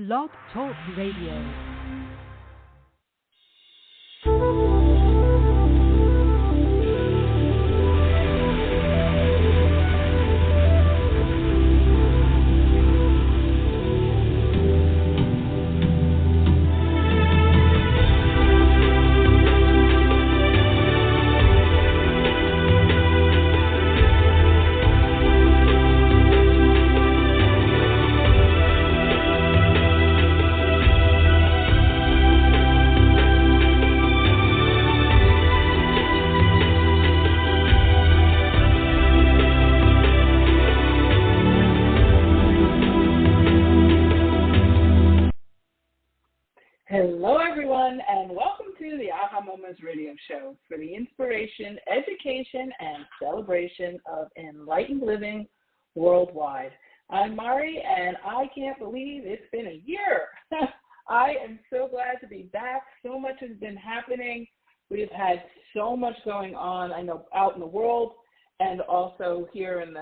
Blog Talk Radio. Radio show for the inspiration, education, and celebration of enlightened living worldwide. I'm Mari, and I can't believe it's been a year. I am so glad to be back. So much has been happening. We've had so much going on, I know, out in the world, and also here in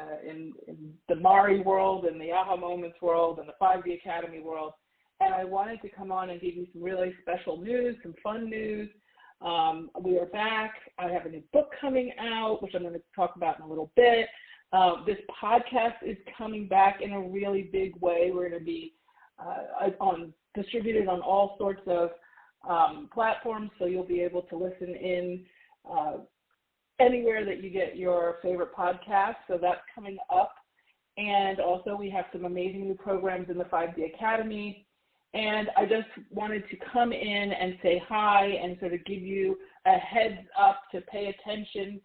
the Mari world, and the Aha Moments world, and the 5D Academy world. And I wanted to come on and give you some really special news, some fun news. We are back. I have a new book coming out, which I'm going to talk about in a little bit. This podcast is coming back in a really big way. We're going to be distributed on all sorts of platforms, so you'll be able to listen in anywhere that you get your favorite podcast. So that's coming up. And also we have some amazing new programs in the 5D Academy. And I just wanted to come in and say hi and sort of give you a heads up to pay attention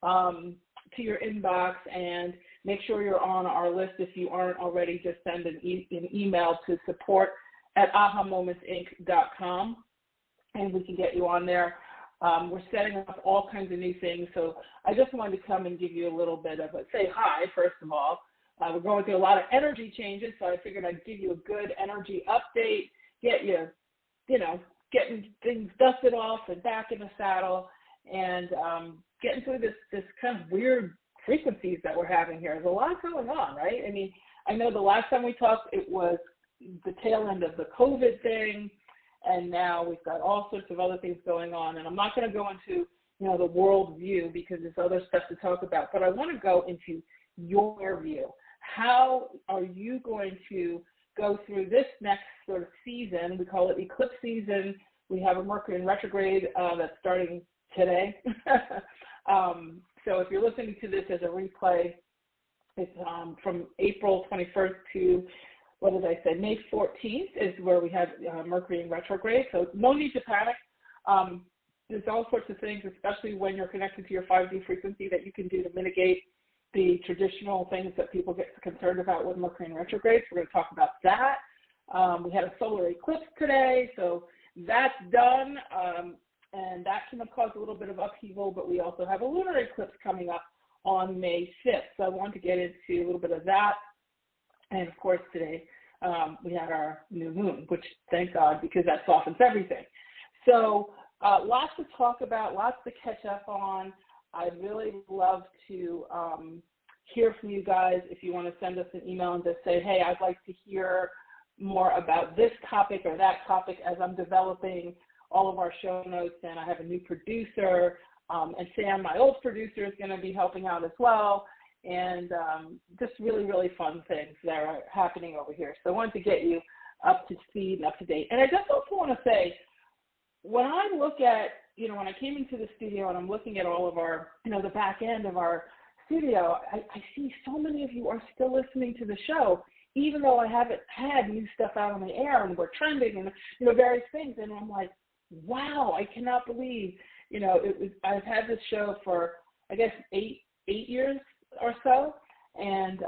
to your inbox and make sure you're on our list. If you aren't already, just send an email to support@ahamomentsinc.com and we can get you on there. We're setting up all kinds of new things. So I just wanted to come and give you a little bit of say hi, first of all. We're going through a lot of energy changes, so I figured I'd give you a good energy update, get you, getting things dusted off and back in the saddle, and getting through this kind of weird frequencies that we're having here. There's a lot going on, right? I mean, I know the last time we talked, it was the tail end of the COVID thing, and now we've got all sorts of other things going on. And I'm not going to go into, the world view because there's other stuff to talk about, but I want to go into your view. How are you going to go through this next sort of season? We call it Eclipse season. We have a Mercury in Retrograde that's starting today. So if you're listening to this as a replay, it's from April 21st to, May 14th is where we have Mercury in Retrograde. So no need to panic. There's all sorts of things, especially when you're connected to your 5D frequency, that you can do to mitigate the traditional things that people get concerned about with Mercury in retrograde. So we're going to talk about that. We had a solar eclipse today, so that's done, and that can cause a little bit of upheaval, but we also have a lunar eclipse coming up on May 5th. So I want to get into a little bit of that. And of course, today we had our new moon, which thank God, because that softens everything. So lots to talk about, lots to catch up on. I'd really love to hear from you guys. If you want to send us an email and just say, hey, I'd like to hear more about this topic or that topic as I'm developing all of our show notes, and I have a new producer, and Sam, my old producer, is going to be helping out as well, and just really, really fun things that are happening over here. So I wanted to get you up to speed and up to date. And I just also want to say, when I look at, when I came into the studio and I'm looking at all of our, the back end of our studio, I see so many of you are still listening to the show, even though I haven't had new stuff out on the air and we're trending and, various things. And I'm like, wow, I cannot believe, I've had this show for, I guess, eight years or so. And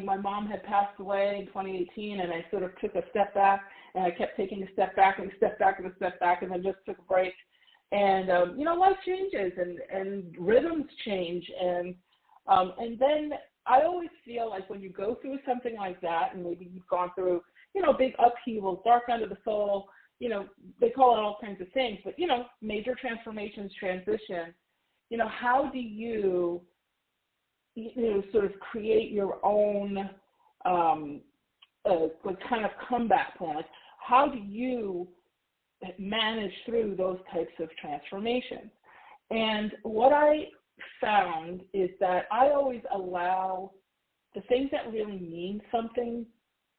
my mom had passed away in 2018, and I sort of took a step back, and I kept taking a step back and a step back and a step back, and then just took a break. And life changes and rhythms change, and then I always feel like when you go through something like that, and maybe you've gone through big upheavals, dark night of the soul, they call it all kinds of things, but major transformations, transitions. How do you sort of create your own kind of comeback plan. Like, how do you manage through those types of transformations? And what I found is that I always allow the things that really mean something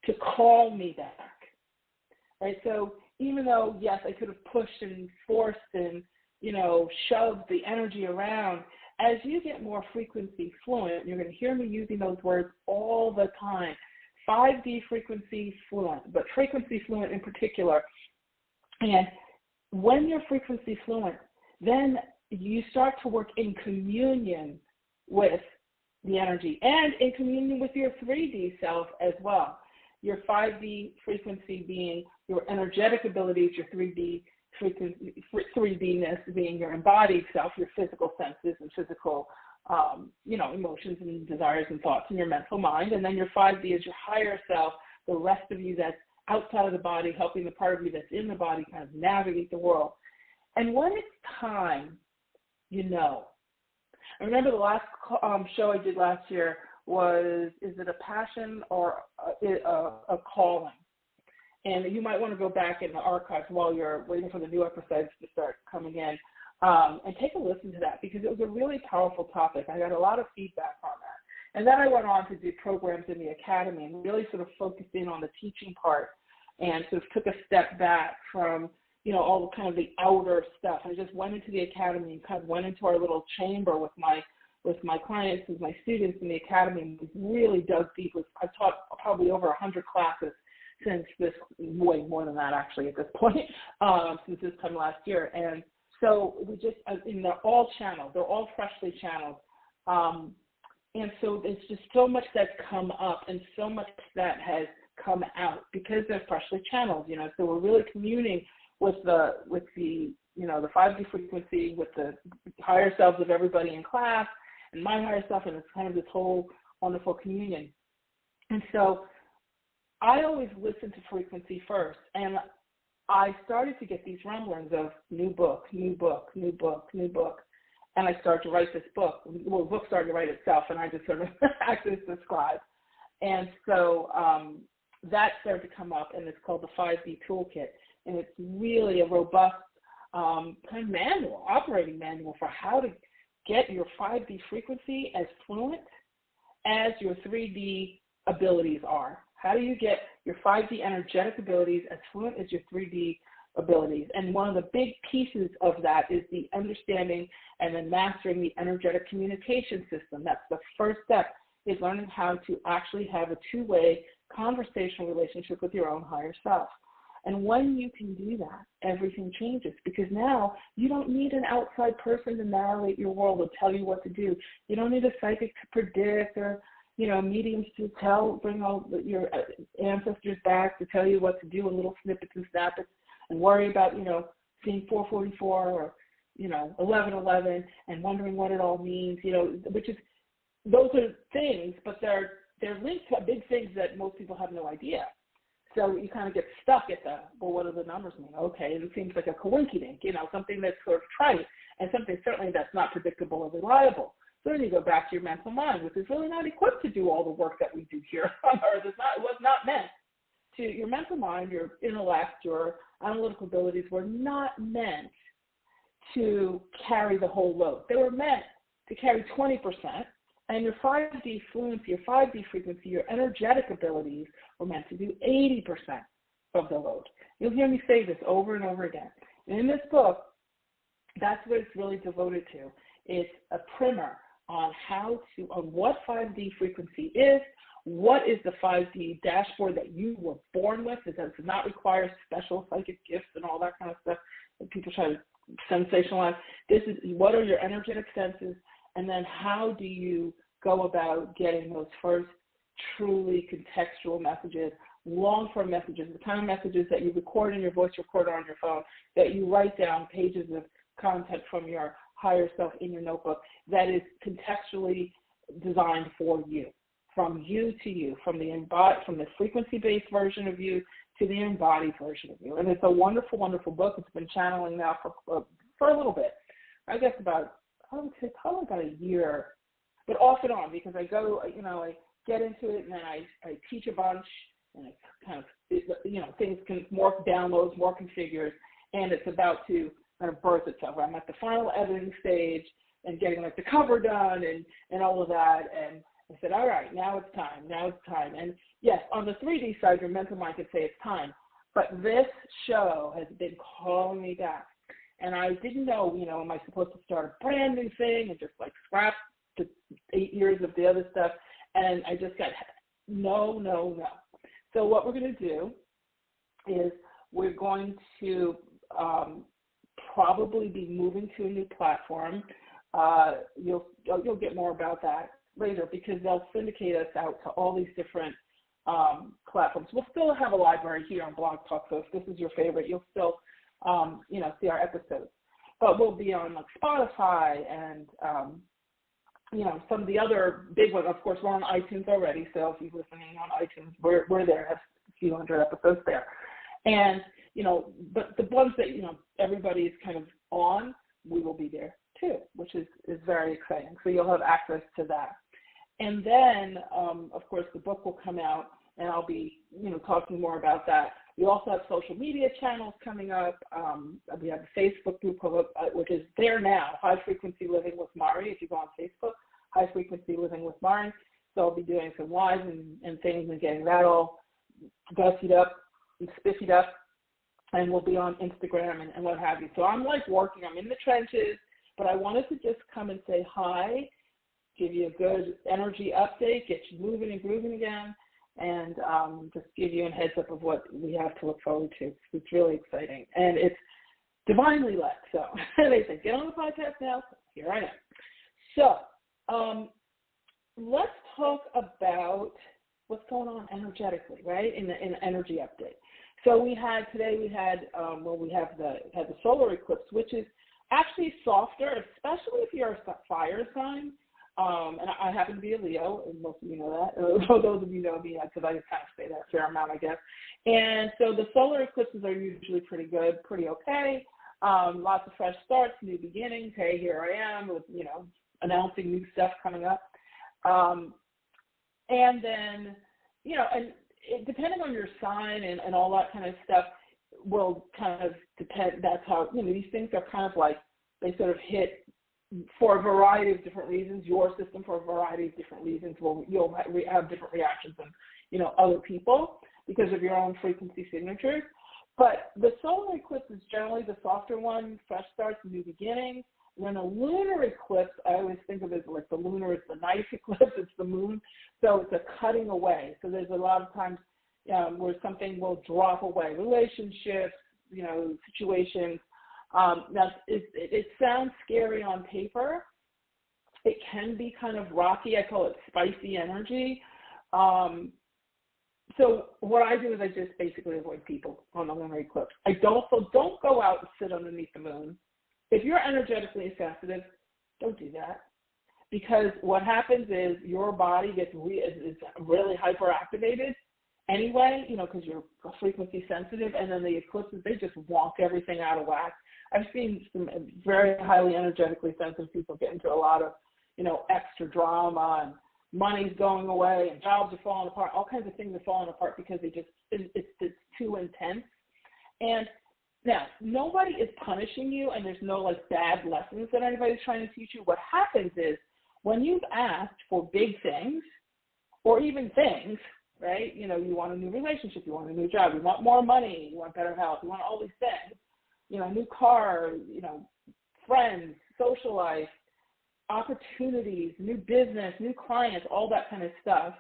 to call me back, right? So even though, yes, I could have pushed and forced and, shoved the energy around, as you get more frequency fluent, you're going to hear me using those words all the time, 5D frequency fluent, but frequency fluent in particular. And when you're frequency fluent, then you start to work in communion with the energy and in communion with your 3D self as well. Your 5D frequency being your energetic abilities, your 3D frequency, 3Dness being your embodied self, your physical senses and physical, emotions and desires and thoughts in your mental mind. And then your 5D is your higher self, the rest of you that's outside of the body, helping the part of you that's in the body kind of navigate the world. And when it's time, I remember the last show I did last year was, is it a passion or a calling? And you might want to go back in the archives while you're waiting for the new episodes to start coming in and take a listen to that, because it was a really powerful topic. I got a lot of feedback on that. And then I went on to do programs in the academy and really sort of focused in on the teaching part and sort of took a step back from, all the kind of the outer stuff. I just went into the academy and kind of went into our little chamber with my clients and my students in the academy and really dug deep. I've taught probably over 100 classes since this, way more than that actually at this point, since this time last year. And so we just, and they're all channeled, they're all freshly channeled. And so there's just so much that's come up and so much that has come out because they're freshly channeled, so we're really communing with the 5D frequency, with the higher selves of everybody in class and my higher self, and it's kind of this whole wonderful communion. And so I always listen to frequency first, and I started to get these rumblings of new book, new book, new book, new book, and I started to write this book. Well, the book started to write itself, and I just sort of acted as the scribe. And so that started to come up, and it's called the 5D Toolkit. And it's really a robust kind of manual, operating manual for how to get your 5D frequency as fluent as your 3D abilities are. How do you get your 5D energetic abilities as fluent as your 3D abilities? And one of the big pieces of that is the understanding and then mastering the energetic communication system. That's the first step, is learning how to actually have a two-way conversational relationship with your own higher self. And when you can do that, everything changes, because now you don't need an outside person to narrate your world or tell you what to do. You don't need a psychic to predict or, mediums to bring all your ancestors back to tell you what to do in little snippets and snippets and worry about, seeing 444 or, 1111 and wondering what it all means, which is, those are things, but they're linked to big things that most people have no idea. So you kind of get stuck at what do the numbers mean? Okay, and it seems like a coinkydink, something that's sort of trite and something certainly that's not predictable or reliable. So then you go back to your mental mind, which is really not equipped to do all the work that we do here on Earth. It was not meant to. Your mental mind, your intellect, your analytical abilities were not meant to carry the whole load. They were meant to carry 20%. And your 5D fluency, your 5D frequency, your energetic abilities were meant to do 80% of the load. You'll hear me say this over and over again. And in this book, that's what it's really devoted to. It's a primer on what 5D frequency is, what is the 5D dashboard that you were born with. It does not require special psychic gifts and all that kind of stuff that people try to sensationalize. This is, what are your energetic senses? And then how do you go about getting those first truly contextual messages, long-form messages, the kind of messages that you record in your voice recorder on your phone, that you write down pages of content from your higher self in your notebook that is contextually designed for you, from you to you, from the frequency-based version of you to the embodied version of you. And it's a wonderful, wonderful book. It's been channeling now for a little bit. I guess I would say probably about a year, but off and on, because I go, I get into it and then I teach a bunch and I things can more downloads, more configures, and it's about to kind of birth itself. I'm at the final editing stage and getting like the cover done and all of that. And I said, all right, now it's time. And yes, on the 3D side, your mental mind could say it's time. But this show has been calling me back. And I didn't know, am I supposed to start a brand new thing and just like scrap the 8 years of the other stuff? And I just got, no. So what we're going to do is we're going to probably be moving to a new platform. You'll get more about that later because they'll syndicate us out to all these different platforms. We'll still have a library here on Blog Talk, so if this is your favorite, you'll still see our episodes. But we'll be on like Spotify and some of the other big ones. Of course, we're on iTunes already, so if you're listening on iTunes, we're there. Have a few hundred episodes there. And but the ones that everybody's kind of on, we will be there too, which is very exciting. So you'll have access to that. And then, of course, the book will come out, and I'll be, talking more about that. We also have social media channels coming up. We have a Facebook group, which is there now, High Frequency Living with Mari. If you go on Facebook, High Frequency Living with Mari. So I'll be doing some lives and things and getting that all gussied up and spiffied up. And we'll be on Instagram and what have you. So I'm like working. I'm in the trenches, but I wanted to just come and say hi, give you a good energy update, get you moving and grooving again, and just give you a heads up of what we have to look forward to. It's really exciting, and it's divinely led. So they said, get on the podcast now. Here I am. So let's talk about what's going on energetically, right, in the energy update. So we had the solar eclipse, which is actually softer, especially if you're a fire sign. And I happen to be a Leo, and most of you know that. Those of you know me, because I just kind of say that a fair amount, I guess. And so the solar eclipses are usually pretty good, pretty okay. Lots of fresh starts, new beginnings. Hey, here I am with, announcing new stuff coming up. And then, and depending on your sign and all that kind of stuff will kind of depend. That's how, these things are kind of like, they sort of hit for a variety of different reasons. Your system, for a variety of different reasons, you'll have different reactions than, other people because of your own frequency signatures. But the solar eclipse is generally the softer one, fresh starts, new beginnings. And then a lunar eclipse, I always think of it like the lunar is the knife eclipse, it's the moon. So it's a cutting away. So there's a lot of times where something will drop away, relationships, situations. Now, it sounds scary on paper. It can be kind of rocky. I call it spicy energy. So what I do is I just basically avoid people on the lunar eclipse. Don't go out and sit underneath the moon. If you're energetically sensitive, don't do that. Because what happens is your body gets is really hyperactivated anyway, because you're frequency sensitive, and then the eclipses, they just wonk everything out of whack. I've seen some very highly energetically sensitive people get into a lot of, extra drama, and money's going away, and jobs are falling apart. All kinds of things are falling apart because it's too intense. And now, nobody is punishing you, and there's no bad lessons that anybody's trying to teach you. What happens is when you've asked for big things, or even things, right? You want a new relationship, you want a new job, you want more money, you want better health, you want all these things. A new car, friends, social life, opportunities, new business, new clients, all that kind of stuff.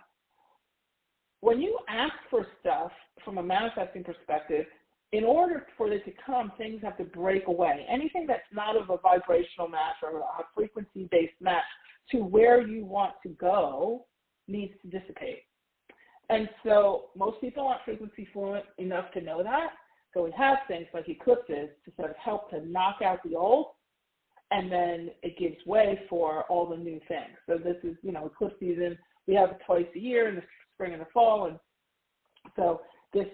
When you ask for stuff from a manifesting perspective, in order for it to come, things have to break away. Anything that's not of a vibrational match or a frequency-based match to where you want to go needs to dissipate. And so most people aren't frequency fluent enough to know that. So we have things like eclipses to sort of help to knock out the old, and then it gives way for all the new things. So this is, eclipse season. We have it twice a year in the spring and the fall. And so this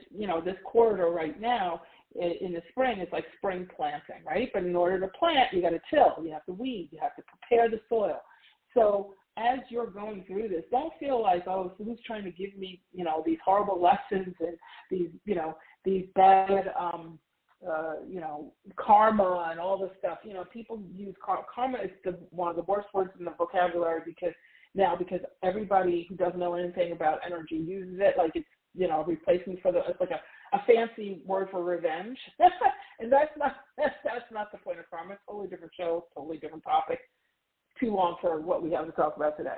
corridor right now in the spring is like spring planting, right? But in order to plant, you got to till, you have to weed, you have to prepare the soil. So as you're going through this, don't feel like, oh, so who's trying to give me, these horrible lessons and these, these bad, karma and all this stuff. People use karma is one of the worst words in the vocabulary because everybody who doesn't know anything about energy uses it like it's, a replacement for it's like a fancy word for revenge. And that's not the point of karma. It's a totally different show, totally different topic. Too long for what we have to talk about today.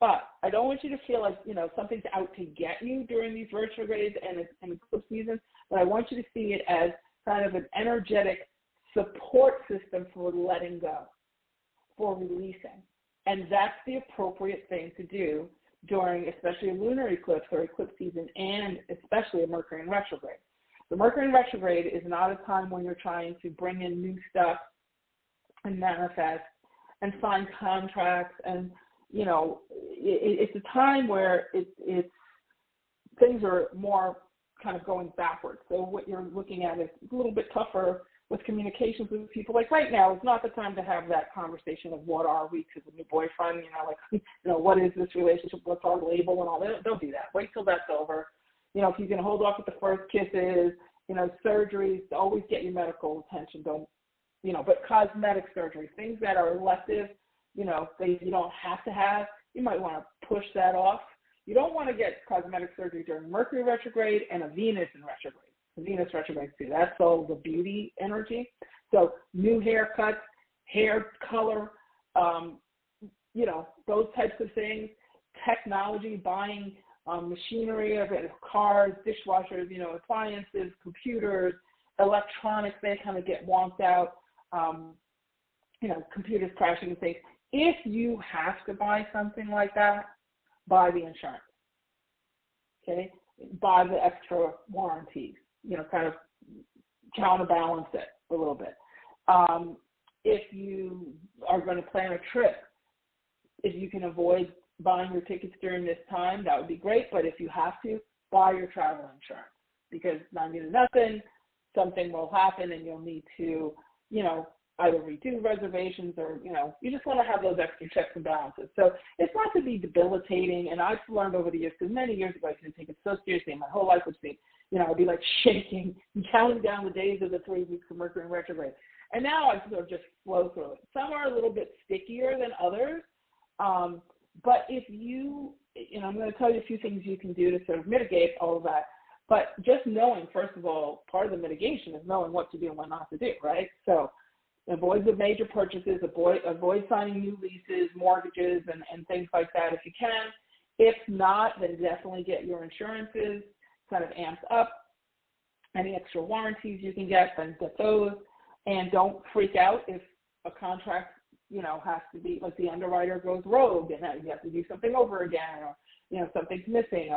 But I don't want you to feel like, something's out to get you during these retrogrades and eclipse seasons, but I want you to see it as kind of an energetic support system for letting go, for releasing. And that's the appropriate thing to do during especially a lunar eclipse or eclipse season, and especially a Mercury in retrograde. The Mercury in retrograde is not a time when you're trying to bring in new stuff and manifest and sign contracts, and it's a time where it's things are more kind of going backwards. So what you're looking at is a little bit tougher with communications with people. Like right now, it's not the time to have that conversation of what are we to the new boyfriend, what is this relationship, what's our label and all that. Don't do that. Wait till that's over. If you can hold off with the first kisses, surgeries, always get your medical attention. But cosmetic surgery, things that are elective, things you don't have to have, you might want to push that off. You don't want to get cosmetic surgery during Mercury retrograde and a Venus in retrograde. Venus retrograde too. That's all the beauty energy. So new haircuts, hair color, those types of things. Technology, buying machinery of it, cars, dishwashers, appliances, computers, electronics. They kind of get wonked out. Computers crashing and things. If you have to buy something like that, buy the insurance. Okay, buy the extra warranties. Kind of counterbalance it a little bit. If you are going to plan a trip, if you can avoid buying your tickets during this time, that would be great. But if you have to, buy your travel insurance, because 90 to nothing, something will happen and you'll need to, either redo reservations or, you just want to have those extra checks and balances. So it's not to be debilitating. And I've learned over the years, because many years ago I didn't take it so seriously. My whole life would be, I'd be like shaking and counting down the days of the 3 weeks of Mercury in retrograde. And now I sort of just flow through it. Some are a little bit stickier than others. But if I'm going to tell you a few things you can do to sort of mitigate all of that. But just knowing, first of all, part of the mitigation is knowing what to do and what not to do, right? So avoid the major purchases, avoid signing new leases, mortgages, and things like that if you can. If not, then definitely get your insurances kind of amped up. Any extra warranties you can get, then get those. And don't freak out if a contract, has to be, like the underwriter goes rogue and you have to do something over again, or, something's missing.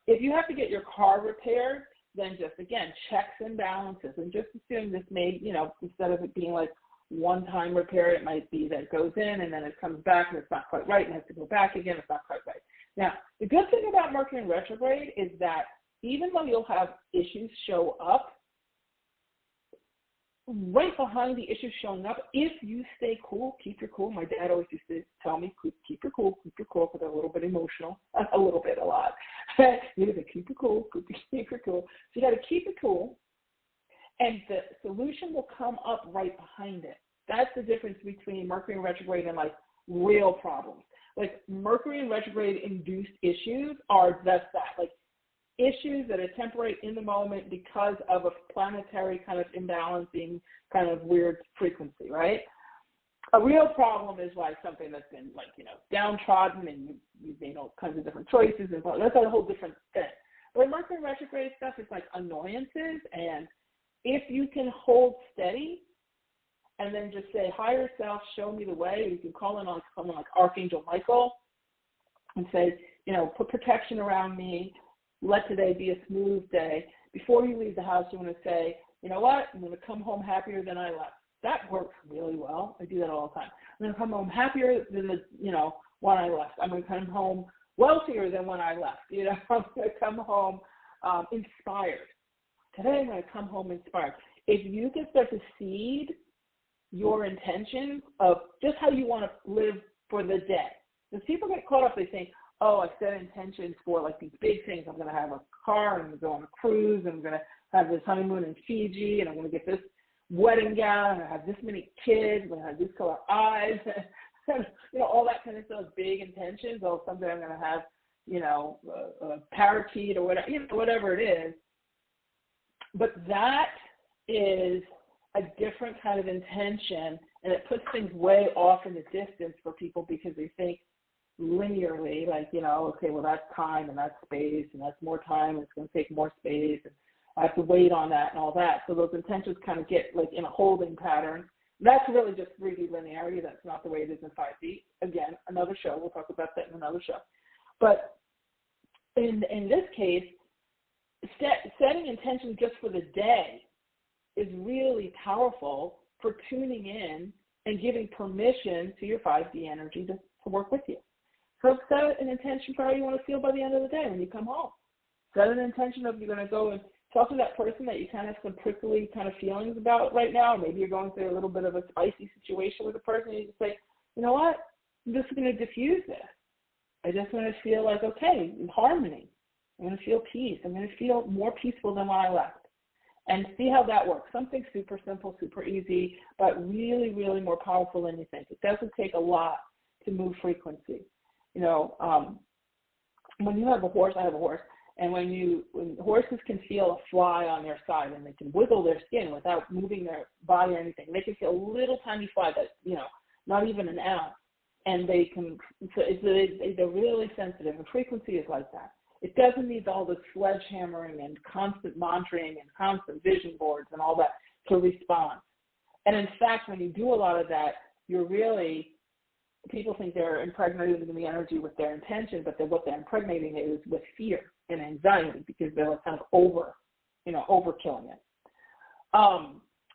If you have to get your car repaired, then just, again, checks and balances. And just assume this may, instead of it being like one-time repair, it might be that it goes in and then it comes back and it's not quite right and has to go back again. It's not quite right. Now, the good thing about Mercury in retrograde is that even though you'll have issues show up, right behind the issues showing up, if you stay cool, keep your cool. My dad always used to tell me, keep your cool, because I'm a little bit emotional, a lot. You got to keep your cool, keep your cool. So you got to keep it cool, and the solution will come up right behind it. That's the difference between Mercury in retrograde and like real problems. Like Mercury in retrograde induced issues are just that, like issues that are temporary in the moment because of a planetary kind of imbalancing kind of weird frequency, right? A real problem is like something that's been like, downtrodden and you've made all kinds of different choices, and that's a whole different thing. But Mercury retrograde stuff is like annoyances, and if you can hold steady and then just say, higher self, show me the way, you can call in on someone like Archangel Michael and say, put protection around me. Let today be a smooth day. Before you leave the house, you want to say, you know what? I'm going to come home happier than I left. That works really well. I do that all the time. I'm going to come home happier than when I left. I'm going to come home wealthier than when I left. I'm going to come home inspired. Today I'm going to come home inspired. If you can start to seed your intentions of just how you want to live for the day, Because people get caught up, they think, oh, I set intentions for like these big things. I'm going to have a car, and I'm going to go on a cruise, and I'm going to have this honeymoon in Fiji, and I'm going to get this wedding gown, and I have this many kids, and I have these color eyes, and, you know, all that kind of stuff, big intentions. Oh, someday I'm going to have, you know, a parakeet or whatever, you know, whatever it is. But that is a different kind of intention, and it puts things way off in the distance for people because they think linearly, like, you know, okay, well, that's time and that's space and that's more time and it's going to take more space and I have to wait on that and all that. So those intentions kind of get like in a holding pattern. That's really just 3D linearity. That's not the way it is in 5D. Again, another show. We'll talk about that in another show. But in this case, setting intention just for the day is really powerful for tuning in and giving permission to your 5D energy to work with you. So set an intention for how you want to feel by the end of the day when you come home. Set an intention of you're going to go and talk to that person that you kind of have some prickly kind of feelings about right now. Maybe you're going through a little bit of a spicy situation with a person. And you just say, you know what? I'm just going to diffuse this. I just want to feel like, okay, in harmony. I'm going to feel peace. I'm going to feel more peaceful than when I left. And see how that works. Something super simple, super easy, but really, really more powerful than you think. It doesn't take a lot to move frequency. You know, when you have a horse, I have a horse, and when horses can feel a fly on their side and they can wiggle their skin without moving their body or anything, they can feel a little tiny fly that, you know, not even an ounce, and they can, so they're really sensitive, and frequency is like that. It doesn't need all this sledgehammering and constant mantraing and constant vision boards and all that to respond. And in fact, when you do a lot of that, you're really, people think they're impregnating the energy with their intention, but what they're impregnating it is with fear and anxiety because they're kind of overkilling it.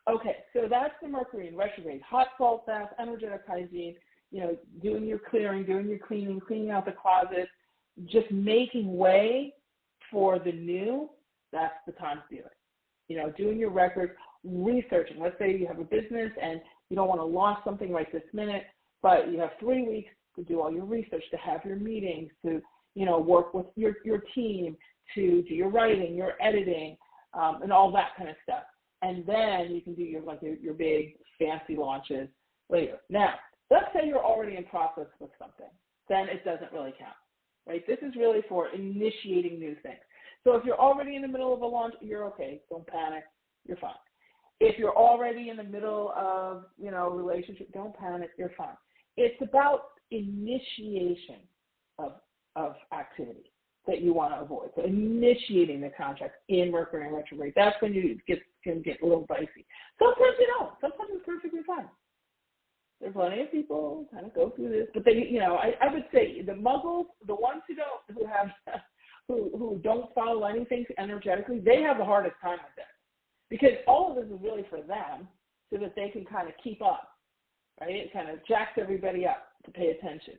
Okay, so that's the Mercury in retrograde. Hot salt bath, energetic hygiene, you know, doing your clearing, doing your cleaning, cleaning out the closet, just making way for the new. That's the time to do it. You know, doing your records, researching. Let's say you have a business and you don't want to launch something right this minute, but you have 3 weeks to do all your research, to have your meetings, to, you know, work with your team, to do your writing, your editing, and all that kind of stuff. And then you can do your big fancy launches later. Now, let's say you're already in process with something. Then it doesn't really count, right? This is really for initiating new things. So if you're already in the middle of a launch, you're okay. Don't panic. You're fine. If you're already in the middle of, you know, a relationship, don't panic. You're fine. It's about initiation of activity that you want to avoid. So initiating the contract in Mercury and retrograde, that's when you can get a little dicey. Sometimes you don't. Sometimes it's perfectly fine. There's plenty of people kind of go through this, but they, you know, I would say the muggles, the ones who don't follow anything energetically, they have the hardest time with this because all of this is really for them so that they can kind of keep up. Right? It kind of jacks everybody up to pay attention.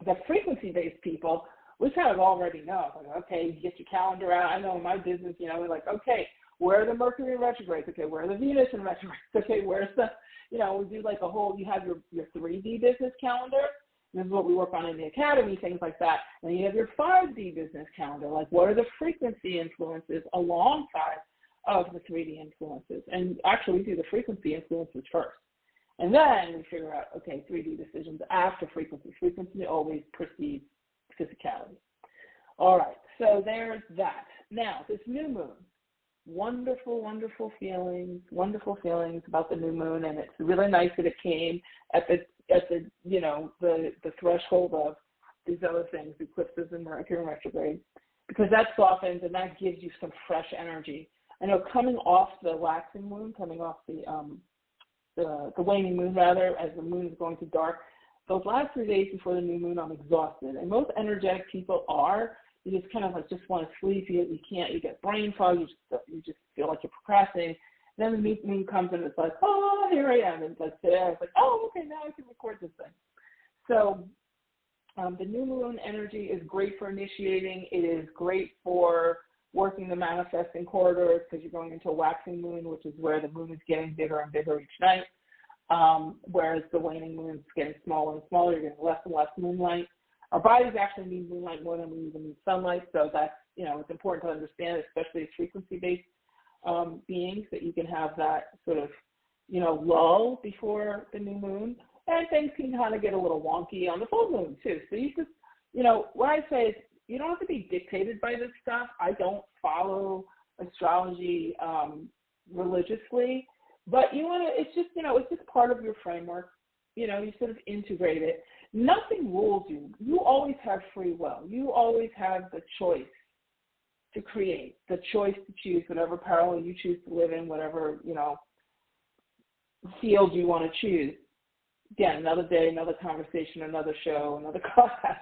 The frequency-based people, we kind of already know. Like, okay, you get your calendar out. I know in my business, you know, we're like, okay, where are the Mercury in retrogrades? Okay, where are the Venus in retrogrades? Okay, where's the, you know, we do like a whole, you have your 3D business calendar. This is what we work on in the academy, things like that. And then you have your 5D business calendar. Like, what are the frequency influences alongside of the 3D influences? And actually, we do the frequency influences first. And then we figure out, okay, 3D decisions after frequency. Frequency always precedes physicality. All right, so there's that. Now, this new moon, wonderful, wonderful feelings about the new moon, and it's really nice that it came at the you know, the threshold of these other things, eclipses and Mercury retrograde, because that softens and that gives you some fresh energy. I know coming off the waxing moon, coming off the waning moon rather, as the moon is going to dark, those last 3 days before the new moon, I'm exhausted. And most energetic people are. You just kind of like just want to sleep. You can't. You get brain fog. You just feel like you're procrastinating. Then the new moon comes and it's like, oh, here I am. And it's like today, I was like, oh, okay, now I can record this thing. So the new moon energy is great for initiating. It is great for working the manifesting corridors because you're going into a waxing moon, which is where the moon is getting bigger and bigger each night. whereas the waning moon is getting smaller and smaller. You're getting less and less moonlight. Our bodies actually need moonlight more than we even need sunlight, so that's, it's important to understand, especially as frequency-based beings, that you can have that sort of, lull before the new moon, and things can kind of get a little wonky on the full moon too. So you just, what I say is you don't have to be dictated by this stuff. I don't follow astrology religiously, but it's just part of your framework. You sort of integrate it. Nothing rules you. You always have free will. You always have the choice to create, the choice to choose whatever parallel you choose to live in, whatever, field you want to choose. Again, another day, another conversation, another show, another class.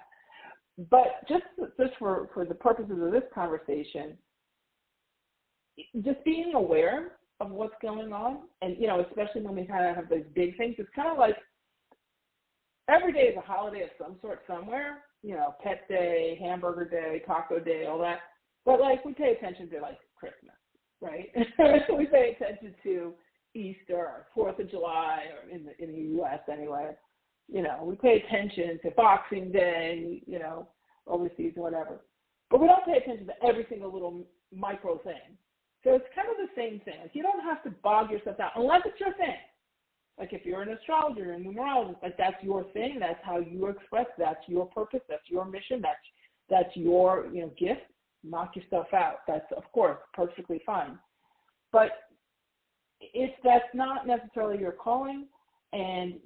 But just for the purposes of this conversation, just being aware of what's going on, and, especially when we kind of have those big things, it's kind of like every day is a holiday of some sort somewhere, Pet Day, Hamburger Day, Taco Day, all that. But, we pay attention to, Christmas, right? We pay attention to Easter or 4th of July, or in the U.S. anyway. We pay attention to Boxing Day, overseas, whatever. But we don't pay attention to every single little micro thing. So it's kind of the same thing. You don't have to bog yourself down unless it's your thing. If you're an astrologer and numerologist, that's your thing. That's how you express. That's your purpose. That's your mission. That's your gift. Knock yourself out. That's, of course, perfectly fine. But that's not necessarily your calling, and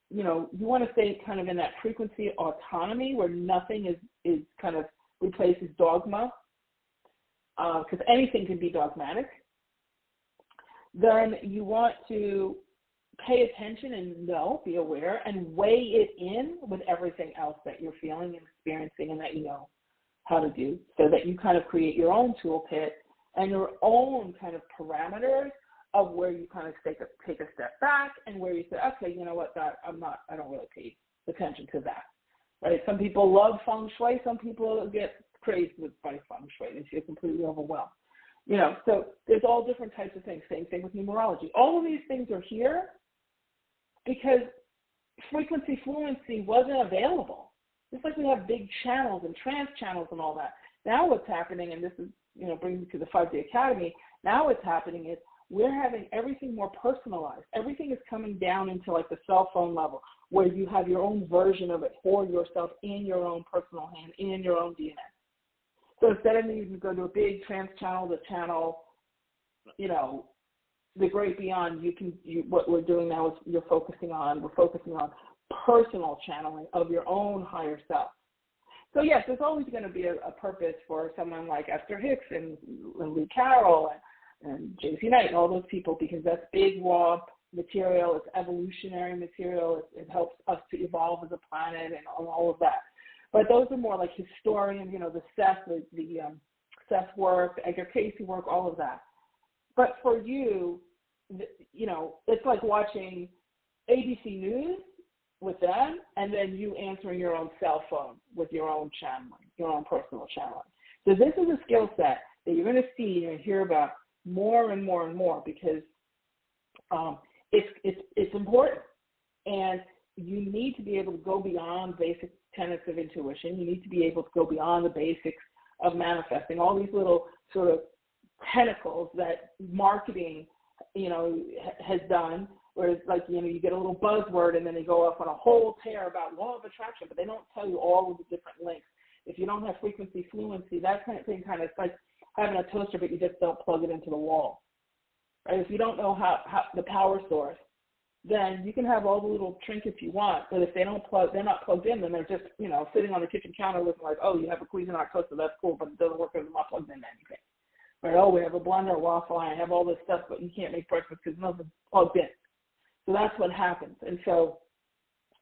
you want to stay kind of in that frequency autonomy where nothing is kind of replaces dogma, because anything can be dogmatic. Then you want to pay attention and be aware and weigh it in with everything else that you're feeling and experiencing and that you know how to do, so that you kind of create your own toolkit and your own kind of parameters of where you kind of take a step back and where you say, okay, you know what, I don't really pay attention to that, right? Some people love feng shui. Some people get crazed by feng shui and feel completely overwhelmed. So there's all different types of things. Same thing with numerology. All of these things are here because frequency fluency wasn't available. Just like we have big channels and trance channels and all that. Now what's happening, and this is, brings me to the 5-Day Academy, now what's happening is we're having everything more personalized. Everything is coming down into the cell phone level where you have your own version of it for yourself in your own personal hand, in your own DNA. So instead of needing to go to a big trance channel to channel, the great beyond, what we're doing now is we're focusing on personal channeling of your own higher self. So yes, there's always going to be a purpose for someone like Esther Hicks and Lee Carroll and J.C. Knight and all those people, because that's big, raw material. It's evolutionary material. It helps us to evolve as a planet and all of that. But those are more like historians, the Seth work, the Edgar Casey work, all of that. But for you, it's like watching ABC News with them and then you answering your own cell phone with your own channeling, your own personal channeling. So this is a skill set that you're going to see and hear about more and more and more, because it's important, and you need to be able to go beyond basic tenets of intuition. You need to be able to go beyond the basics of manifesting, all these little sort of tentacles that marketing, has done, where it's you get a little buzzword and then they go off on a whole tear about law of attraction, but they don't tell you all of the different links. If you don't have frequency fluency, that kind of thing it's like having a toaster, but you just don't plug it into the wall, right? If you don't know how the power source, then you can have all the little trinkets you want, but if they're not plugged in, then they're just, sitting on the kitchen counter looking like, oh, you have a Cuisinart toaster, that's cool, but it doesn't work because it's not plugged in anything. Right? Oh, we have a blender, a waffle iron, I have all this stuff, but you can't make breakfast because nothing's plugged in. So that's what happens. And so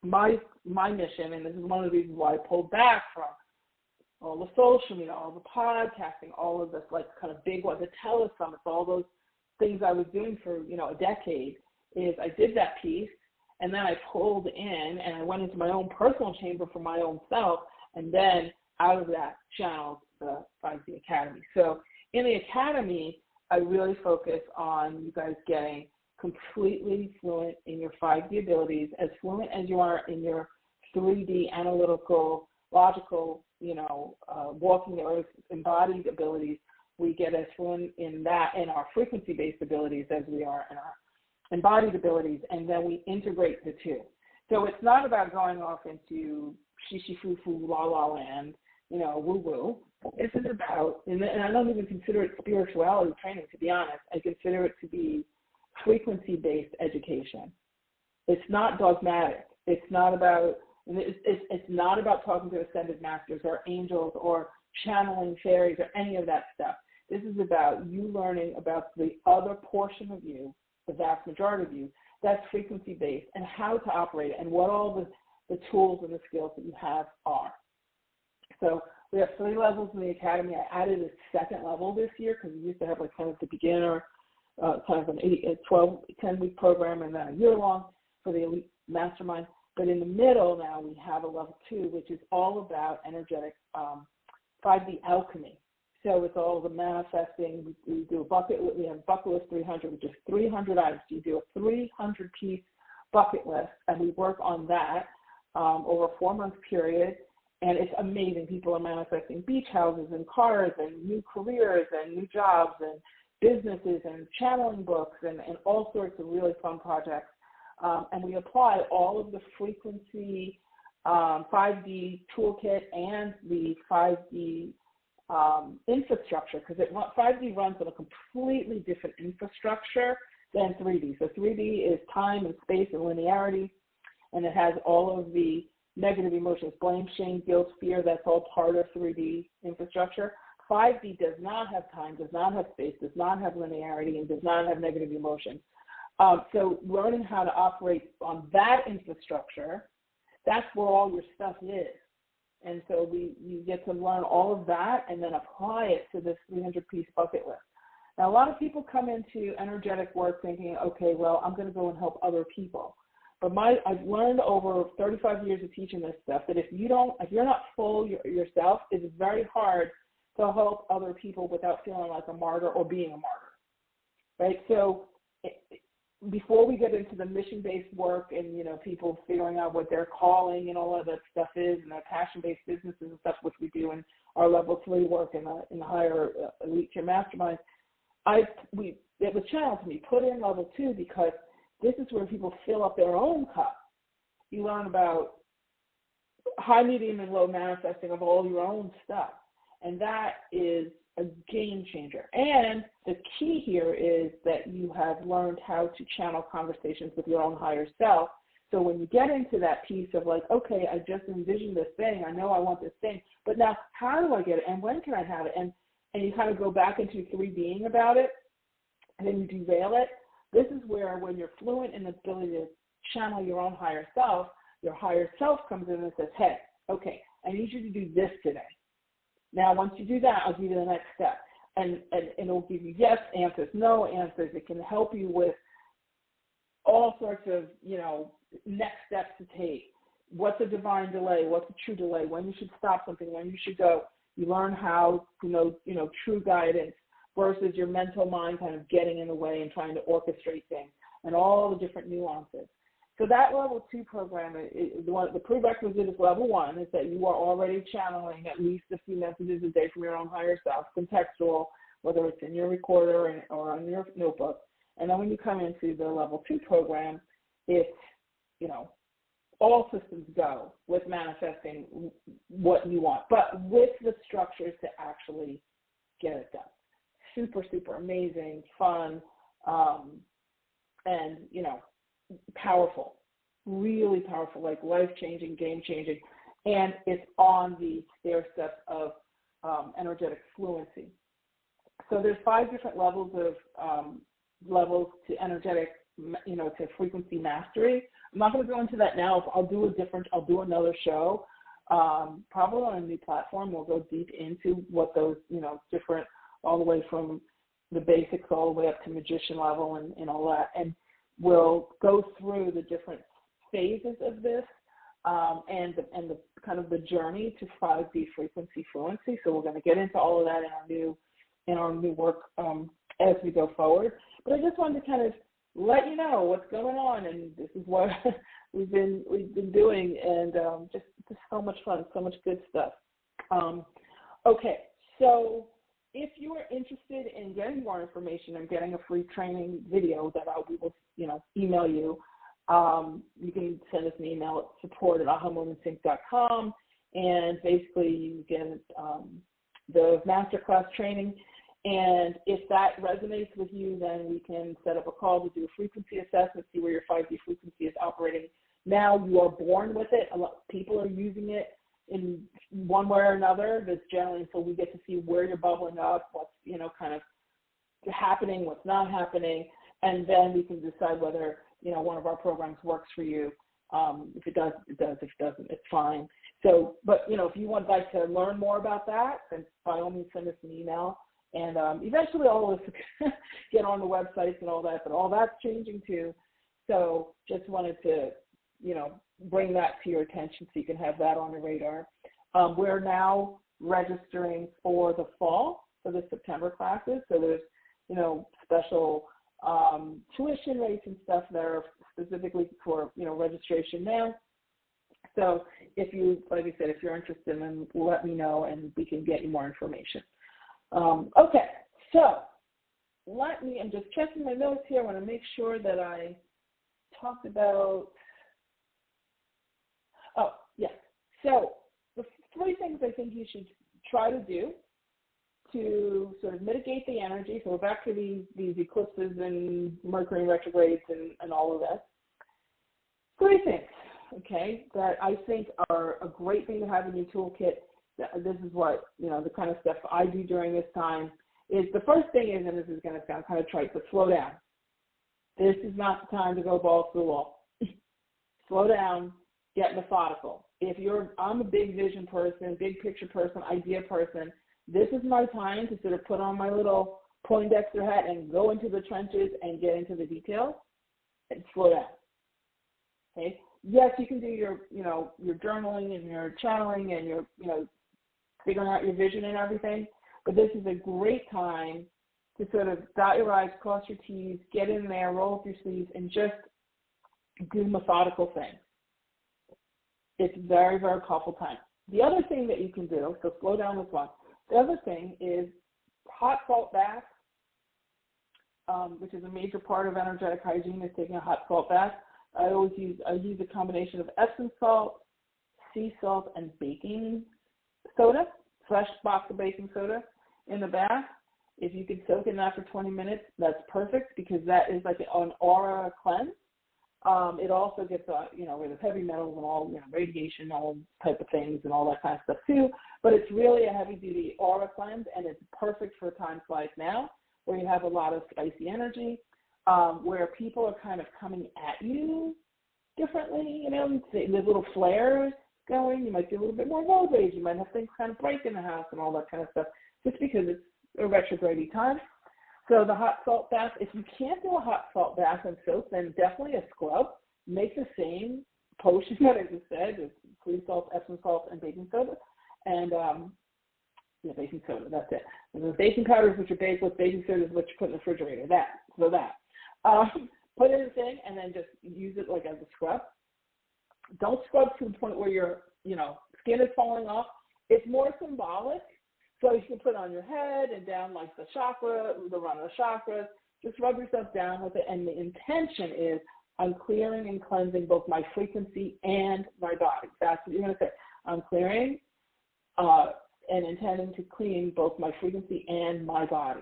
my mission, and this is one of the reasons why I pulled back from all the social media, all the podcasting, all of this kind of big one, the telesummits, all those things I was doing for, a decade, is I did that piece, and then I pulled in and I went into my own personal chamber for my own self, and then out of that channeled the 5-Day Academy. So in the Academy, I really focus on you guys getting completely fluent in your 5D abilities, as fluent as you are in your 3D analytical, logical, walking the earth embodied abilities. We get as fluent in that in our frequency-based abilities as we are in our embodied abilities, and then we integrate the two. So it's not about going off into shishi-foo-foo, la-la land, woo-woo. This is about, and I don't even consider it spirituality training, to be honest. I consider it to be frequency-based education. It's not dogmatic. It's not about talking to ascended masters or angels or channeling fairies or any of that stuff. This is about you learning about the other portion of you, the vast majority of you, that's frequency-based, and how to operate it and what all the tools and the skills that you have are. So we have 3 levels in the academy. I added a 2nd level this year because we used to have like kind of the beginner, kind of an 10-week program and then a year-long for the elite mastermind. But in the middle now we have a level 2, which is all about energetic 5D alchemy. So it's all the manifesting. We do a bucket. We have bucket list 300, which is 300 items. You do a 300-piece bucket list, and we work on that over a 4-month period. And it's amazing. People are manifesting beach houses and cars and new careers and new jobs and businesses and channeling books and all sorts of really fun projects. And we apply all of the frequency 5D toolkit and the 5D infrastructure, because 5D runs on a completely different infrastructure than 3D. So 3D is time and space and linearity, and it has all of the negative emotions, blame, shame, guilt, fear. That's all part of 3D infrastructure. 5D does not have time, does not have space, does not have linearity, and does not have negative emotions. So learning how to operate on that infrastructure, that's where all your stuff is. And so you get to learn all of that and then apply it to this 300-piece bucket list. Now, a lot of people come into energetic work thinking, okay, well, I'm going to go and help other people. But I've learned over 35 years of teaching this stuff that if you're not full yourself, it's very hard to help other people without feeling like a martyr or being a martyr, right? So before we get into the mission-based work and, people figuring out what their calling and all of that stuff is and their passion-based businesses and stuff, which we do in our level 3 work in the higher elite tier masterminds, it was challenged to me, put in level 2, because this is where people fill up their own cup. You learn about high, medium, and low manifesting of all your own stuff. And that is a game changer. And the key here is that you have learned how to channel conversations with your own higher self. So when you get into that piece of like, okay, I just envisioned this thing, I know I want this thing, but now how do I get it and when can I have it? And you kind of go back into 3Ding about it, and then you derail it. This is where when you're fluent in the ability to channel your own higher self comes in and says, hey, okay, I need you to do this today. Now, once you do that, I'll give you the next step. And it'll give you yes answers, no answers. It can help you with all sorts of, next steps to take. What's a divine delay? What's a true delay? When you should stop something, when you should go. You learn how to know true guidance versus your mental mind kind of getting in the way and trying to orchestrate things and all the different nuances. So that level 2 program, the prerequisite is level 1, is that you are already channeling at least a few messages a day from your own higher self, contextual, whether it's in your recorder or on your notebook. And then when you come into the level 2 program, it's, all systems go with manifesting what you want, but with the structures to actually get it done. Super, super amazing, fun, and, powerful, really powerful, like life-changing, game-changing, and it's on the stair steps of energetic fluency. So there's 5 different levels to energetic, to frequency mastery. I'm not going to go into that now. I'll do another show, probably on a new platform. We'll go deep into what those, different, all the way from the basics all the way up to magician level and all that. And we'll go through the different phases of this and the kind of the journey to 5D frequency fluency. So we're going to get into all of that in our new work as we go forward. But I just wanted to kind of, let you know what's going on, and this is what we've been doing, and just so much fun, so much good stuff. Okay, so if you are interested in getting more information and getting a free training video that we will, email you, you can send us an email at support@ahamomentsync.com, and basically you get the masterclass training. And if that resonates with you, then we can set up a call to do a frequency assessment, see where your 5D frequency is operating. Now you are born with it. A lot of people are using it in one way or another. That's generally, so we get to see where you're bubbling up, what's, kind of happening, what's not happening. And then we can decide whether, one of our programs works for you. If it does, it does. If it doesn't, it's fine. So, but, if you would like to learn more about that, then by all means send us an email. And eventually all of us get on the websites and all that, but all that's changing too. So just wanted to, bring that to your attention so you can have that on the radar. We're now registering for the fall, for the September classes. So there's, special tuition rates and stuff that are specifically for, registration now. So if you, like I said, if you're interested, then let me know and we can get you more information. Okay, so I'm just checking my notes here. I want to make sure that I talked about, so the 3 things I think you should try to do to sort of mitigate the energy. So we're back to these eclipses and Mercury retrogrades and all of that. 3 things, okay, that I think are a great thing to have in your toolkit. This is what, the kind of stuff I do during this time is the first thing is, and this is going to sound kind of trite, but slow down. This is not the time to go balls to the wall. Slow down, get methodical. I'm a big vision person, big picture person, idea person. This is my time to sort of put on my little Poindexter hat and go into the trenches and get into the details and slow down. Okay? Yes, you can do your journaling and your channeling and your, figuring out your vision and everything, but this is a great time to sort of dot your I's, cross your T's, get in there, roll up your sleeves, and just do methodical things. It's a very, very powerful time. The other thing that you can do, so slow down with one. The other thing is hot salt bath, which is a major part of energetic hygiene, is taking a hot salt bath. I use a combination of Epsom salt, sea salt, and baking soda, fresh box of baking soda in the bath. If you can soak in that for 20 minutes, that's perfect because that is like an aura cleanse. It also gets, rid of heavy metals and all, radiation, all type of things and all that kind of stuff too. But it's really a heavy-duty aura cleanse, and it's perfect for times like now where you have a lot of spicy energy, where people are kind of coming at you differently. There's little flares going. You might be a little bit more low rage. You might have things kind of break in the house and all that kind of stuff, just because it's a retrograde time. So the hot salt bath, if you can't do a hot salt bath and soap, then definitely a scrub. Make the same potion that I just said, with sea salt, Epsom salt, and baking soda. And, baking soda, that's it. And the baking powder is what you bake with, baking soda is what you put in the refrigerator, put in the thing and then just use it like as a scrub. Don't scrub to the point where your, skin is falling off. It's more symbolic. So you can put it on your head and down like the run of the chakras. Just rub yourself down with it. And the intention is I'm clearing and cleansing both my frequency and my body. That's what you're going to say. I'm clearing and intending to clean both my frequency and my body.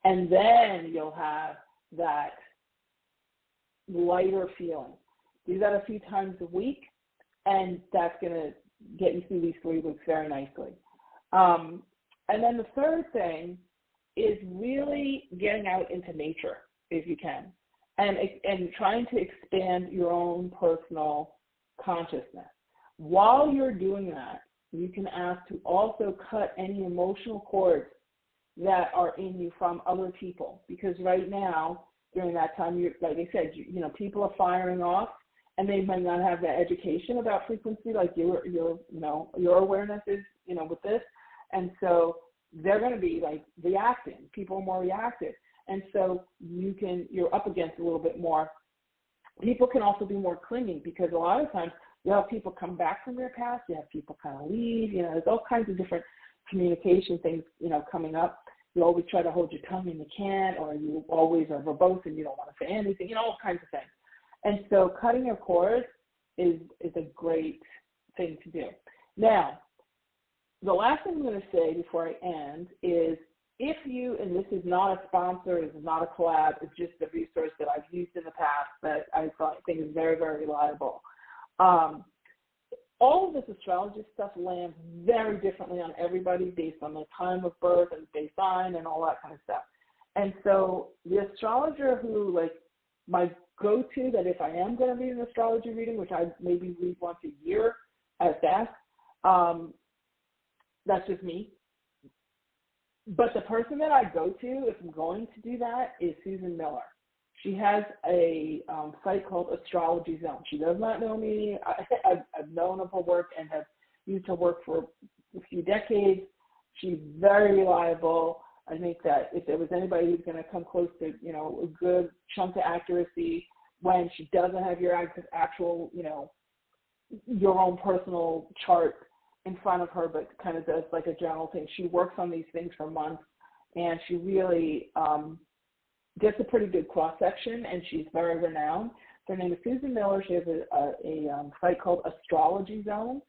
And then you'll have that lighter feeling. Do that a few times a week, and that's going to get you through these 3 weeks very nicely. And then the third thing is really getting out into nature if you can, and trying to expand your own personal consciousness. While you're doing that, you can ask to also cut any emotional cords that are in you from other people, because right now during that time, like I said, people are firing off, and they might not have the education about frequency like your awareness is, with this. And so they're going to be like reacting. People are more reactive. And so you're up against a little bit more. People can also be more clinging because a lot of times you have people come back from their past, you have people kind of leave, there's all kinds of different communication things, coming up. You always try to hold your tongue and you can't, or you always are verbose and you don't want to say anything, all kinds of things. And so cutting your cords is a great thing to do. Now, the last thing I'm going to say before I end is if you, and this is not a sponsor, this is not a collab, it's just a resource that I've used in the past that I think is very, very reliable. All of this astrology stuff lands very differently on everybody based on their time of birth and base sign and all that kind of stuff. And so the astrologer who, my go-to, that if I am going to read an astrology reading, which I maybe read once a year at best, that's just me. But the person that I go to, if I'm going to do that, is Susan Miller. She has a site called Astrology Zone. She does not know me. I've known of her work and have used her work for a few decades. She's very reliable. I think that if there was anybody who's going to come close to, a good chunk of accuracy when she doesn't have your actual, your own personal chart in front of her, but kind of does like a general thing. She works on these things for months, and she really gets a pretty good cross-section, and she's very renowned. Her name is Susan Miller. She has a site called Astrology Zone.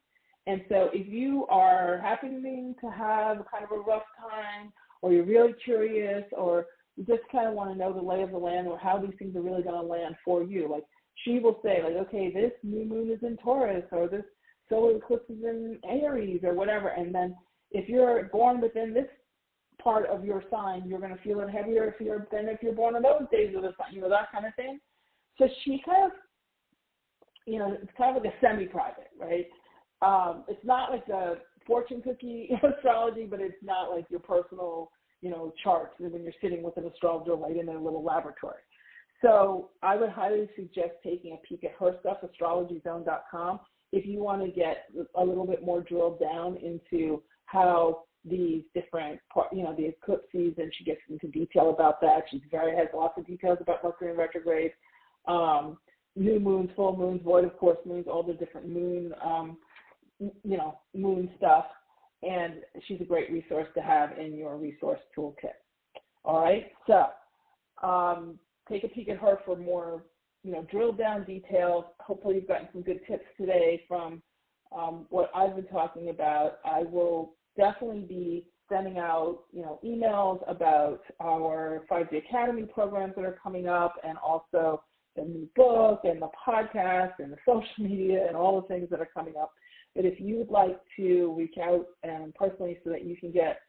And so if you are happening to have kind of a rough time, or you're really curious, or you just kind of want to know the lay of the land or how these things are really going to land for you, she will say, okay, this new moon is in Taurus, or this solar eclipse is in Aries, or whatever. And then if you're born within this part of your sign, you're going to feel it heavier than if you're born in those days of the sign, that kind of thing. So she kind of, it's kind of like a semi-private, right? It's not like a fortune cookie astrology, but it's not like your personal, charts when you're sitting with an astrologer right in their little laboratory. So I would highly suggest taking a peek at her stuff, astrologyzone.com, if you want to get a little bit more drilled down into how these different, the eclipses, and she gets into detail about that. She has lots of details about Mercury in retrograde, new moons, full moons, void of course moons, all the different moon, moon stuff. And she's a great resource to have in your resource toolkit. All right, so take a peek at her for more, drilled down details. Hopefully you've gotten some good tips today from what I've been talking about. I will definitely be sending out, emails about our 5-day Academy programs that are coming up, and also the new book and the podcast and the social media and all the things that are coming up. But if you would like to reach out and personally so that you can get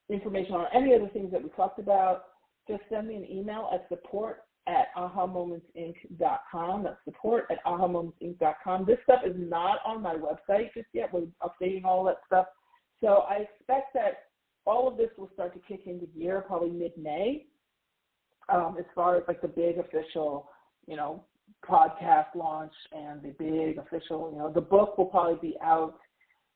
information on any of the things that we talked about, just send me an email at support@ahamomentsinc.com. That's support@ahamomentsinc.com. This stuff is not on my website just yet. We're updating all that stuff. So I expect that all of this will start to kick into gear probably mid-May, as far as the big official, podcast launch and the big official, the book will probably be out.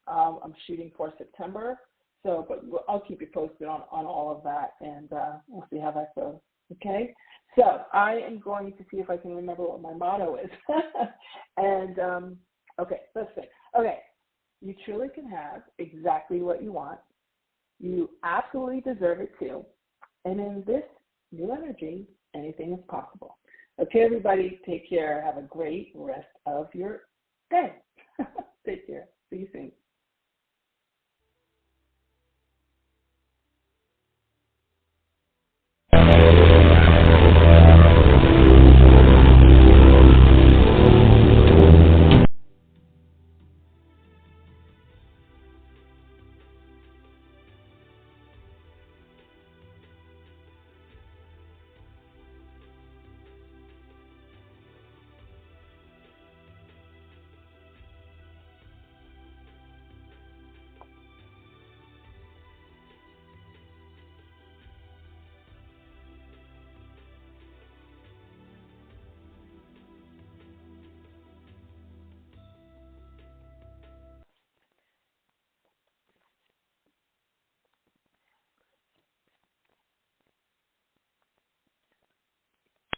I'm shooting for September. So, but I'll keep you posted on all of that, and we'll see how that goes. Okay? So I am going to see if I can remember what my motto is. And, okay, let's see. Okay, you truly can have exactly what you want. You absolutely deserve it too. And in this new energy, anything is possible. Okay, everybody, take care. Have a great rest of your day. Take care. See you soon.